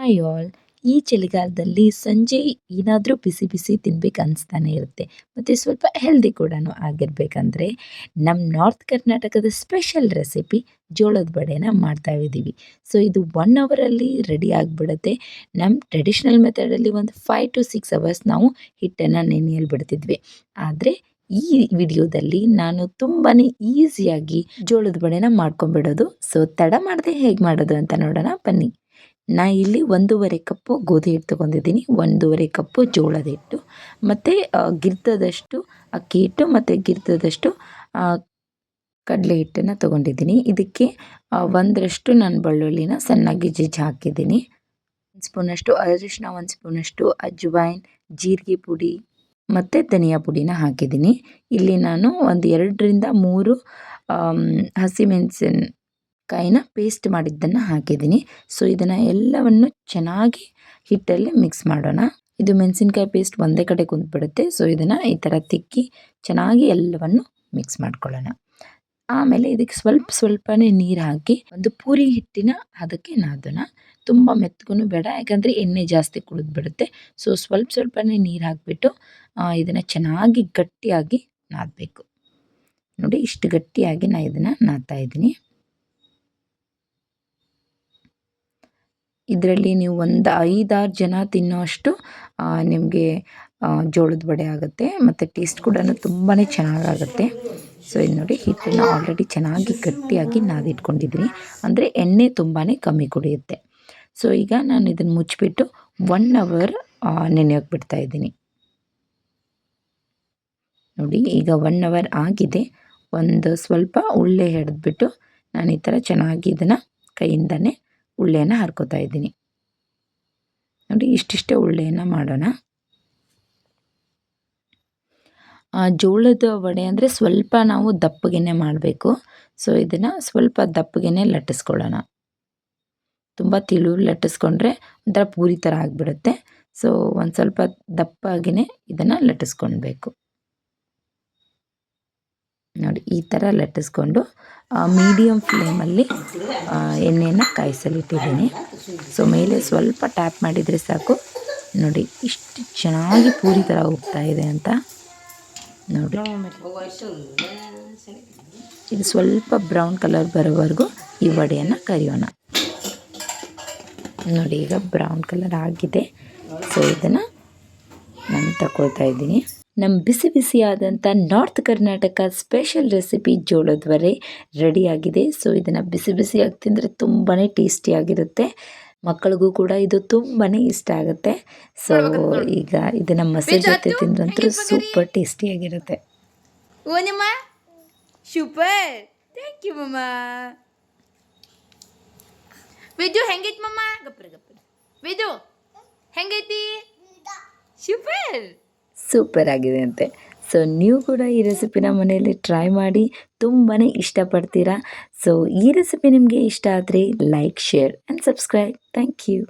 Hi all. ಈ ಚಳಿಗಾಲದಲ್ಲಿ ಸಂಜೆ ಏನಾದರೂ ಬಿಸಿ ಬಿಸಿ ತಿನ್ಬೇಕು ಅನಿಸ್ತಾನೆ ಇರುತ್ತೆ. ಮತ್ತು ಸ್ವಲ್ಪ ಹೆಲ್ದಿ ಕೂಡ ಆಗಿರಬೇಕಂದ್ರೆ ನಮ್ಮ ನಾರ್ತ್ ಕರ್ನಾಟಕದ ಸ್ಪೆಷಲ್ ರೆಸಿಪಿ ಜೋಳದ ವಡೆನ ಮಾಡ್ತಾ ಇದ್ದೀವಿ. ಸೊ ಇದು 1 ಅವರಲ್ಲಿ ರೆಡಿ ಆಗಿಬಿಡುತ್ತೆ. ನಮ್ಮ ಟ್ರೆಡಿಷ್ನಲ್ ಮೆಥಡಲ್ಲಿ ಒಂದು 5 to 6 ಅವರ್ಸ್ ನಾವು ಹಿಟ್ಟನ್ನು ನೆನೆಯಲು ಬಿಡ್ತಿದ್ವಿ. ಆದರೆ ಈ ವಿಡಿಯೋದಲ್ಲಿ ನಾನು ತುಂಬಾ ಈಸಿಯಾಗಿ ಜೋಳದ ವಡೆನ ಮಾಡ್ಕೊಂಬಿಡೋದು. ಸೊ ತಡ ಮಾಡದೆ ಹೇಗೆ ಮಾಡೋದು ಅಂತ ನೋಡೋಣ ಬನ್ನಿ. ಇಲ್ಲಿ 1.5 ಕಪ್ಪು ಗೋಧಿ ಹಿಟ್ಟು ತೊಗೊಂಡಿದ್ದೀನಿ, 1.5 ಕಪ್ಪು ಜೋಳದ ಹಿಟ್ಟು, ಮತ್ತು ಗಿರ್ತದಷ್ಟು ಅಕ್ಕಿ ಹಿಟ್ಟು ಮತ್ತು ಗಿರ್ತದಷ್ಟು ಕಡಲೆ ಹಿಟ್ಟನ್ನು ತೊಗೊಂಡಿದ್ದೀನಿ. ಇದಕ್ಕೆ 1ರಷ್ಟು ನಾನು ಬೆಳ್ಳುಳ್ಳಿನ ಸಣ್ಣಗೆ ಜಜ್ಜಿ ಹಾಕಿದ್ದೀನಿ. 1 ಸ್ಪೂನಷ್ಟು ಅರಿಶಿನ, 1 ಸ್ಪೂನಷ್ಟು ಅಜ್ವೈನ್, ಜೀರಿಗೆ ಪುಡಿ ಮತ್ತು ಧನಿಯಾ ಪುಡಿನ ಹಾಕಿದ್ದೀನಿ. ಇಲ್ಲಿ ನಾನು ಒಂದು 2ರಿಂದ 3 ಹಸಿಮೆಣಸಿನಕಾಯಿನ ಪೇಸ್ಟ್ ಮಾಡಿದ್ದನ್ನು ಹಾಕಿದ್ದೀನಿ. ಸೊ ಇದನ್ನು ಎಲ್ಲವನ್ನು ಚೆನ್ನಾಗಿ ಹಿಟ್ಟಲ್ಲಿ ಮಿಕ್ಸ್ ಮಾಡೋಣ. ಇದು ಮೆಣಸಿನ್ಕಾಯಿ ಪೇಸ್ಟ್ ಒಂದೇ ಕಡೆ ಕುಂತ್ಬಿಡುತ್ತೆ. ಸೊ ಇದನ್ನು ಈ ಥರ ತಿಕ್ಕಿ ಚೆನ್ನಾಗಿ ಎಲ್ಲವನ್ನು ಮಿಕ್ಸ್ ಮಾಡ್ಕೊಳ್ಳೋಣ. ಆಮೇಲೆ ಇದಕ್ಕೆ ಸ್ವಲ್ಪನೇ ನೀರು ಹಾಕಿ ಒಂದು ಪೂರಿ ಹಿಟ್ಟಿನ ಅದಕ್ಕೆ ನಾದೋಣ. ತುಂಬ ಮೆತ್ತಗೂ ಬೇಡ, ಯಾಕಂದರೆ ಎಣ್ಣೆ ಜಾಸ್ತಿ ಕುಡಿದ್ಬಿಡುತ್ತೆ. ಸೊ ಸ್ವಲ್ಪನೇ ನೀರು ಹಾಕಿಬಿಟ್ಟು ಇದನ್ನು ಚೆನ್ನಾಗಿ ಗಟ್ಟಿಯಾಗಿ ನಾದಬೇಕು. ನೋಡಿ, ಇಷ್ಟು ಗಟ್ಟಿಯಾಗಿ ನಾನು ಇದನ್ನು ನಾದ್ತಾ ಇದ್ದೀನಿ. ಇದರಲ್ಲಿ ನೀವು ಒಂದು 5-6 ಜನ ತಿನ್ನೋಷ್ಟು ನಿಮಗೆ ಜೋಳದ ವಡೆ ಆಗುತ್ತೆ, ಮತ್ತು ಟೇಸ್ಟ್ ಕೂಡ ತುಂಬಾ ಚೆನ್ನಾಗಾಗುತ್ತೆ. ಸೊ ಇದು ನೋಡಿ, ಹಿಟ್ಟನ್ನು ಆಲ್ರೆಡಿ ಚೆನ್ನಾಗಿ ಗಟ್ಟಿಯಾಗಿ ನಾದಿಟ್ಕೊಂಡಿದ್ದೀನಿ, ಅಂದರೆ ಎಣ್ಣೆ ತುಂಬಾ ಕಮ್ಮಿ ಕುಡಿಯುತ್ತೆ. ಸೊ ಈಗ ನಾನು ಇದನ್ನು ಮುಚ್ಚಿಬಿಟ್ಟು 1 ಅವರ್ ನೆನೆಯೋಕೆ ಬಿಡ್ತಾ ಇದ್ದೀನಿ. ನೋಡಿ, ಈಗ 1 ಅವರ್ ಆಗಿದೆ. ಒಂದು ಸ್ವಲ್ಪ ಉಳ್ಳೆ ಹಿಡಿದ್ಬಿಟ್ಟು ನಾನು ಈ ಥರ ಚೆನ್ನಾಗಿ ಇದನ್ನು ಕೈಯಿಂದನೇ ಉಳ್ಳೆಯನ್ನು ಹರ್ಕೋತಾ ಇದ್ದೀನಿ. ನೋಡಿ, ಇಷ್ಟಿಷ್ಟೇ ಉಳ್ಳೆಯನ್ನು ಮಾಡೋಣ. ಜೋಳದ ವಡೆ ಅಂದರೆ ಸ್ವಲ್ಪ ನಾವು ದಪ್ಪಗೆನೇ ಮಾಡಬೇಕು. ಸೊ ಇದನ್ನು ಸ್ವಲ್ಪ ದಪ್ಪಗೆನೇ ಲಟ್ಟಿಸ್ಕೊಳ್ಳೋಣ. ತುಂಬ ತಿಳು ಲಟ್ಟಿಸ್ಕೊಂಡ್ರೆ ಒಂಥರ ಪೂರಿ ಥರ ಆಗಿಬಿಡುತ್ತೆ. ಸೊ ಒಂದು ಸ್ವಲ್ಪ ದಪ್ಪಾಗಿಯೇ ಇದನ್ನು ಲಟ್ಟಿಸ್ಕೊಳ್ಬೇಕು. ನೋಡಿ, ಈ ಥರ ಲಟ್ಟಿಸ್ಕೊಂಡು ಮೀಡಿಯಮ್ ಫ್ಲೇಮಲ್ಲಿ ಎಣ್ಣೆನ ಕಾಯಿಸಲಿಟ್ಟಿದ್ದೀನಿ. ಸೊ ಮೇಲೆ ಸ್ವಲ್ಪ ಟ್ಯಾಪ್ ಮಾಡಿದರೆ ಸಾಕು. ನೋಡಿ, ಇಷ್ಟು ಚೆನ್ನಾಗಿ ಪೂರಿ ಥರ ಹೋಗ್ತಾ ಇದೆ ಅಂತ ನೋಡಿ. ಇದು ಸ್ವಲ್ಪ ಬ್ರೌನ್ ಕಲರ್ ಬರೋವರೆಗೂ ಈ ವಡೆಯನ್ನು ಕರಿಯೋಣ. ನೋಡಿ, ಈಗ ಬ್ರೌನ್ ಕಲರ್ ಆಗಿದೆ. ಸೊ ಇದನ್ನು ನಾನು ತಗೊಳ್ತಾ ಇದ್ದೀನಿ. ನಮ್ಮ ಬಿಸಿ ಬಿಸಿಯಾದಂಥ ನಾರ್ತ್ ಕರ್ನಾಟಕ ಸ್ಪೆಷಲ್ ರೆಸಿಪಿ ಜೋಳದ ವಡೆ ರೆಡಿಯಾಗಿದೆ. ಸೊ ಇದನ್ನು ಬಿಸಿ ಬಿಸಿಯಾಗಿ ತಿಂದರೆ ತುಂಬಾ ಟೇಸ್ಟಿಯಾಗಿರುತ್ತೆ. ಮಕ್ಕಳಿಗೂ ಕೂಡ ಇದು ತುಂಬಾ ಇಷ್ಟ ಆಗುತ್ತೆ. ಸೊ ಈಗ ಇದನ್ನು ಮೊಸರು ಜೊತೆ ತಿಂದ್ರಂತೂ ಸೂಪರ್ ಟೇಸ್ಟಿಯಾಗಿರುತ್ತೆ. ಓನಮ್ಮ ಸೂಪರ್, ಥ್ಯಾಂಕ್ ಯು ಮಮ್ಮ. ವಿದು ಹೆಂಗೈತಿ ಮಮ್ಮ? ಗಪ್ಪರ ವಿದು ಹೆಂಗೈತಿ? ಸೂಪರ್ ಆಗಿದೆ ಅಂತೆ. ಸೊ ನೀವು ಕೂಡ ಈ ರೆಸಿಪಿನ ಮನೆಯಲ್ಲಿ ಟ್ರೈ ಮಾಡಿ ತುಂಬಾ ಇಷ್ಟಪಡ್ತೀರಾ. ಸೊ ಈ ರೆಸಿಪಿ ನಿಮಗೆ ಇಷ್ಟ ಆದರೆ like, share and subscribe. Thank you.